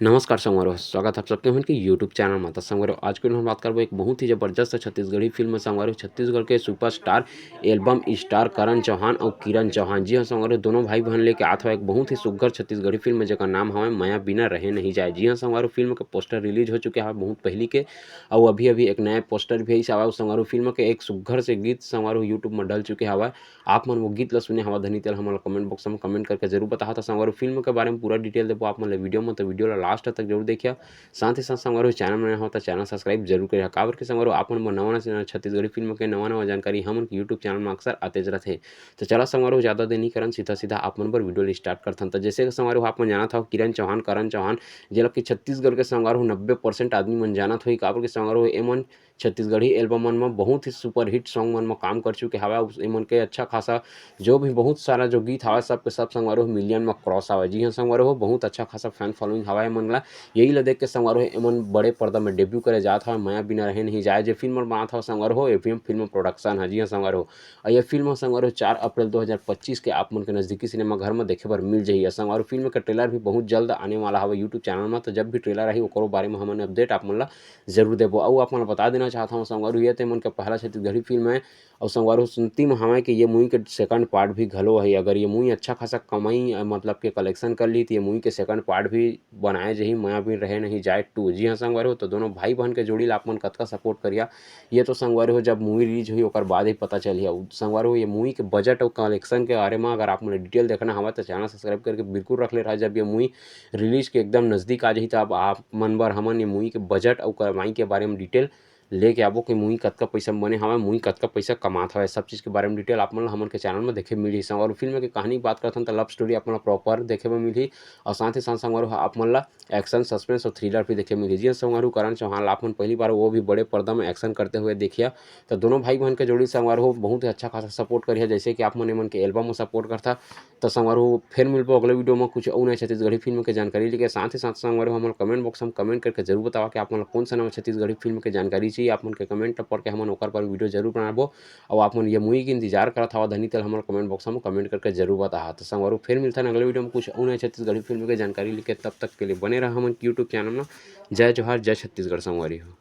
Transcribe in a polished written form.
नमस्कार संगवारो, स्वागत है आप सबके हमन के यूट्यूब चैनल में। तो संगवारो आज के हम बात करबो एक बहुत ही जबरदस्त छत्तीसगढ़ी फिल्म संगवारो छत्तीसगढ़ के सुपरस्टार एल्बम स्टार करण चौहान और किरण चौहान। जी हाँ संगवारो, दोनों भाई बहन लेके आत हवे एक बहुत ही सुघ्घर छत्तीसगढ़ी फिल्म जेकर नाम हवे माया बिना रहे नहीं जाए। जी हाँ संगवारो, फिल्म के पोस्टर रिलीज हो चुके हवे बहुत पहली के और अभी एक नया पोस्टर भी आइस हवे। संगवारो फिल्म के एक सुघ्घर से गीत संगवारो यूट्यूब में डल चुके हवे। आप मन वो गीत ला सुने हवा धनी तेल हमन ला कमेंट बॉक्स में कमेंट करके जरूर बताहा। तो संगवारो फिल्म के बारे में पूरा डिटेल देबो आप मन ला वीडियो में, तो वीडियो ला लास्ट तक जरूर देखिए। साथ ही साथ संगवारो चैनल में नया हो तो चैनल सब्सक्राइब जरूर करिए। काबर के संगवारो आप मन नवा छत्तीसगढ़ी फिल्म के नवा जानकारी हमन के यूट्यूब चैनल में अक्सर आतेज रहथे। तो चला संगवारो ज़्यादा देर नहीं करन, सीधा आप मन बर वीडियो ला स्टार्ट करथन। तो जैसे संगवारो आप मन जानत हव किरण चौहान करण चौहान जेला कि छत्तीसगढ़ के संगवारो 90% आदमी मन जानत होही। काबर के संगवारो एमन छत्तीसगढ़ी एल्बम मन में बहुत ही सुपर हिट सॉन्ग मन में काम कर चुके हवे। एमन के अच्छा खासा जो भी बहुत सारा जो गीत हवे सब के सब संगवारो मिलियन में क्रॉस हवे। जी हाँ संगवारो, बहुत अच्छा खासा फैन फॉलोइंग हवे एमन ला। यही ला देख के संगवारो एमन बड़े पर्दा में डेब्यू करे जात हवे। माया बिना रहे नहीं जाए जे फिल्म मन बनात हवे संगवारो एफएम फिल्म प्रोडक्शन है। जी हाँ संगवारो, और ये फिल्म संगवारो 4 अप्रैल 2025 के आप मन के नजदीकी सिनेमा घर में देखे बर मिल जाही। संगवारो फिल्म का ट्रेलर भी बहुत जल्द आने वाला हवे यूट्यूब चैनल में। तो जब भी ट्रेलर आही ओकरो बारे में हमन अपडेट आप मन ला जरूर देबो। और आप मन ला बता देना चाहता हूँ संगवारो ये तो मन का पहला छत्तीसगढ़ी फिल्म है। और संगवारो सुनती में हमें कि ये मूवी के सेकंड पार्ट भी घलो है। अगर ये मूवी अच्छा खासा कमाई मतलब के कलेक्शन कर ली तो ये मूवी के सेकंड पार्ट भी बनाए जही माया बिन रहे नहीं जाए 2। जी हाँ संगवारो, तो दोनों भाई बहन के जोड़ी ला आप मन कतका सपोर्ट करिया ये तो संगवारो जब मूवी रिलीज हुई ओकर बाद ही पता चलिया। संगवारो ये मूवी के बजट और कलेक्शन के बारे में अगर आप मन डिटेल देखना हवा तो चैनल सब्सक्राइब करके बिल्कुल रख ले रहा। जब ये मूवी रिलीज के एकदम नज़दीक आ जाही तो अब आप मन बर हमन ये मूवी के बजट और कमाई के बारे में डिटेल लेके आबो कि मूवी कतका पैसा में बने हवे, मूवी कतका पैसा कमात हवे, सब चीज़ के बारे में डिटेल आप मन ला हमन के चैनल में देखे मिलही। संगवारो फिल्म के कहानी की बात करथन तो लव स्टोरी आप मन ला प्रॉपर देखे बर मिलही। और साथ ही साथ संगवारो आप मन ला एक्शन सस्पेंस और थ्रिलर भी देखे मिलही। जी संगवारो करण चौहान ला आप मन पहली बार वो भी बड़े पर्दा में एक्शन करते हुए देखिया। तो दोनों भाई बहन के जोड़ी संगवारो बहुत ही अच्छा खासा सपोर्ट करिए जैसे कि आप मन एमन के एल्बम में सपोर्ट करता। तो संगवारो फिर मिलबो अगले वीडियो में कुछ और नए छत्तीसगढ़ी फिल्म के जानकारी लेके। साथ ही साथ संगवारो हमन कमेंट बॉक्स में कमेंट करके जरूर बतावा कि आप मन कौन सा नवा छत्तीसगढ़ी फिल्म के जानकारी चाहिए। आप मन के कमेंट पढ़ के हमन ओकर पर वीडियो जरूर बनाबो। और आप मन ये मूवी के इंतजार करत हवा धनी तेल हमन कमेंट बॉक्स में कमेंट करके जरूर बताहा। तो संगवारो फिर मिलथन अगले वीडियो में कुछ और नए छत्तीसगढ़ी फिल्म के जानकारी लेके। तब तक के लिए बने रहा हमन यूट्यूब चैनल में। जय जोहार, जय छत्तीसगढ़ संगवारी हो।